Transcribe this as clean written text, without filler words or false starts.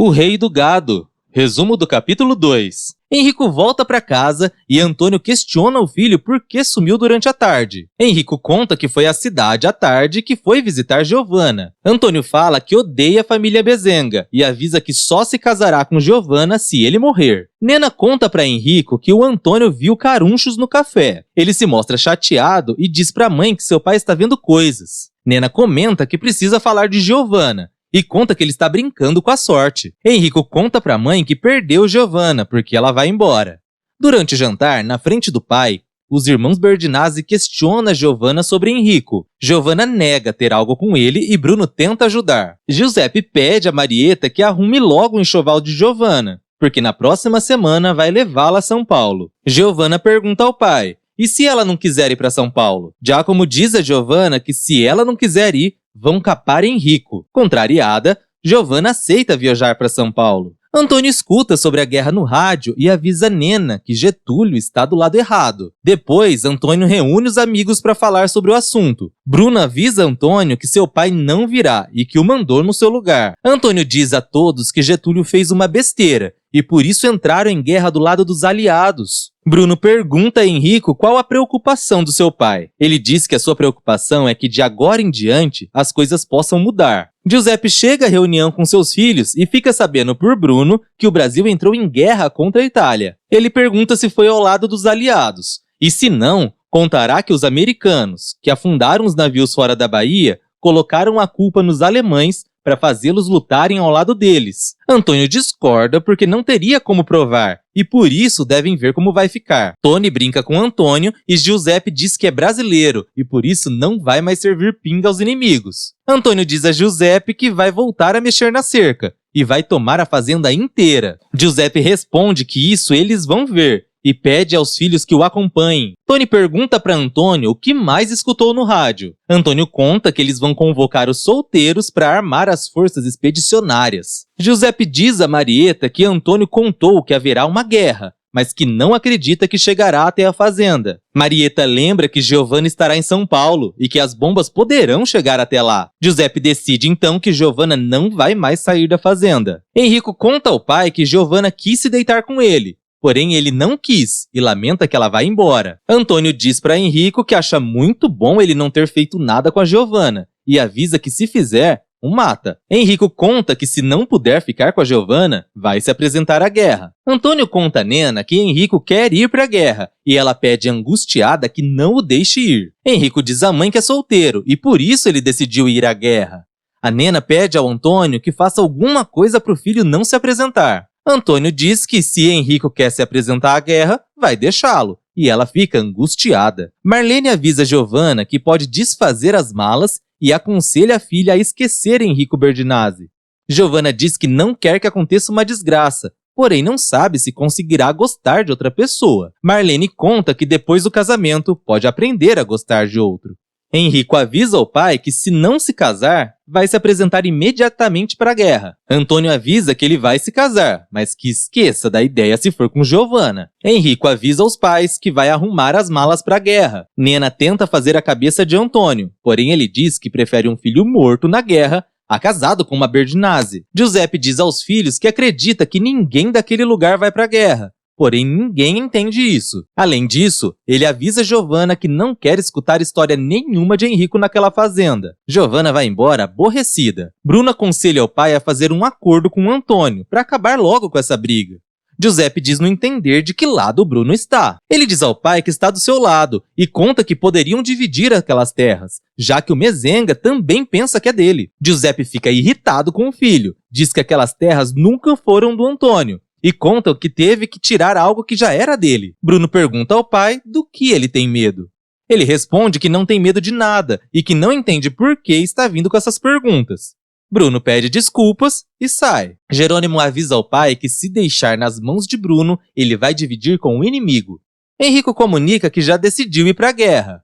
O Rei do Gado. Resumo do capítulo 2. Henrico volta para casa e Antônio questiona o filho por que sumiu durante a tarde. Henrico conta que foi à cidade à tarde e que foi visitar Giovanna. Antônio fala que odeia a família Bezenga e avisa que só se casará com Giovanna se ele morrer. Nena conta para Henrico que o Antônio viu carunchos no café. Ele se mostra chateado e diz para a mãe que seu pai está vendo coisas. Nena comenta que precisa falar de Giovanna e conta que ele está brincando com a sorte. Henrico conta para a mãe que perdeu Giovanna porque ela vai embora. Durante o jantar, na frente do pai, os irmãos Berdinazzi questionam Giovanna sobre Henrico. Giovanna nega ter algo com ele e Bruno tenta ajudar. Giuseppe pede a Marieta que arrume logo o enxoval de Giovanna, porque na próxima semana vai levá-la a São Paulo. Giovanna pergunta ao pai: e se ela não quiser ir para São Paulo? Giacomo diz a Giovanna que se ela não quiser ir, vão capar Henrico. Contrariada, Giovanna aceita viajar para São Paulo. Antônio escuta sobre a guerra no rádio e avisa Nena que Getúlio está do lado errado. Depois, Antônio reúne os amigos para falar sobre o assunto. Bruno avisa Antônio que seu pai não virá e que o mandou no seu lugar. Antônio diz a todos que Getúlio fez uma besteira e por isso entraram em guerra do lado dos aliados. Bruno pergunta a Henrico qual a preocupação do seu pai. Ele diz que a sua preocupação é que de agora em diante as coisas possam mudar. Giuseppe chega à reunião com seus filhos e fica sabendo por Bruno que o Brasil entrou em guerra contra a Itália. Ele pergunta se foi ao lado dos aliados, e se não, contará que os americanos, que afundaram os navios fora da Bahia, colocaram a culpa nos alemães para fazê-los lutarem ao lado deles. Antônio discorda porque não teria como provar, e por isso devem ver como vai ficar. Tony brinca com Antônio e Giuseppe diz que é brasileiro e por isso não vai mais servir pinga aos inimigos. Antônio diz a Giuseppe que vai voltar a mexer na cerca e vai tomar a fazenda inteira. Giuseppe responde que isso eles vão ver e pede aos filhos que o acompanhem. Tony pergunta para Antônio o que mais escutou no rádio. Antônio conta que eles vão convocar os solteiros para armar as forças expedicionárias. Giuseppe diz a Marieta que Antônio contou que haverá uma guerra, mas que não acredita que chegará até a fazenda. Marieta lembra que Giovanna estará em São Paulo e que as bombas poderão chegar até lá. Giuseppe decide então que Giovanna não vai mais sair da fazenda. Henrico conta ao pai que Giovanna quis se deitar com ele, porém ele não quis e lamenta que ela vá embora. Antônio diz para Henrico que acha muito bom ele não ter feito nada com a Giovanna e avisa que se fizer, o mata. Henrico conta que se não puder ficar com a Giovanna, vai se apresentar à guerra. Antônio conta a Nena que Henrico quer ir para a guerra e ela pede angustiada que não o deixe ir. Henrico diz à mãe que é solteiro e por isso ele decidiu ir à guerra. A Nena pede ao Antônio que faça alguma coisa para o filho não se apresentar. Antônio diz que se Henrico quer se apresentar à guerra, vai deixá-lo, e ela fica angustiada. Marlene avisa Giovanna que pode desfazer as malas e aconselha a filha a esquecer Henrico Berdinazzi. Giovanna diz que não quer que aconteça uma desgraça, porém não sabe se conseguirá gostar de outra pessoa. Marlene conta que depois do casamento pode aprender a gostar de outro. Henrico avisa ao pai que se não se casar, vai se apresentar imediatamente para a guerra. Antônio avisa que ele vai se casar, mas que esqueça da ideia se for com Giovanna. Henrico avisa aos pais que vai arrumar as malas para a guerra. Nena tenta fazer a cabeça de Antônio, porém ele diz que prefere um filho morto na guerra a casado com uma Berdinazzi. Giuseppe diz aos filhos que acredita que ninguém daquele lugar vai para a guerra. Porém, ninguém entende isso. Além disso, ele avisa Giovanna que não quer escutar história nenhuma de Henrico naquela fazenda. Giovanna vai embora aborrecida. Bruno aconselha o pai a fazer um acordo com Antônio para acabar logo com essa briga. Giuseppe diz não entender de que lado o Bruno está. Ele diz ao pai que está do seu lado e conta que poderiam dividir aquelas terras, já que o Mezenga também pensa que é dele. Giuseppe fica irritado com o filho, diz que aquelas terras nunca foram do Antônio e conta que teve que tirar algo que já era dele. Bruno pergunta ao pai do que ele tem medo. Ele responde que não tem medo de nada e que não entende por que está vindo com essas perguntas. Bruno pede desculpas e sai. Jerônimo avisa ao pai que se deixar nas mãos de Bruno, ele vai dividir com o inimigo. Henrico comunica que já decidiu ir para a guerra.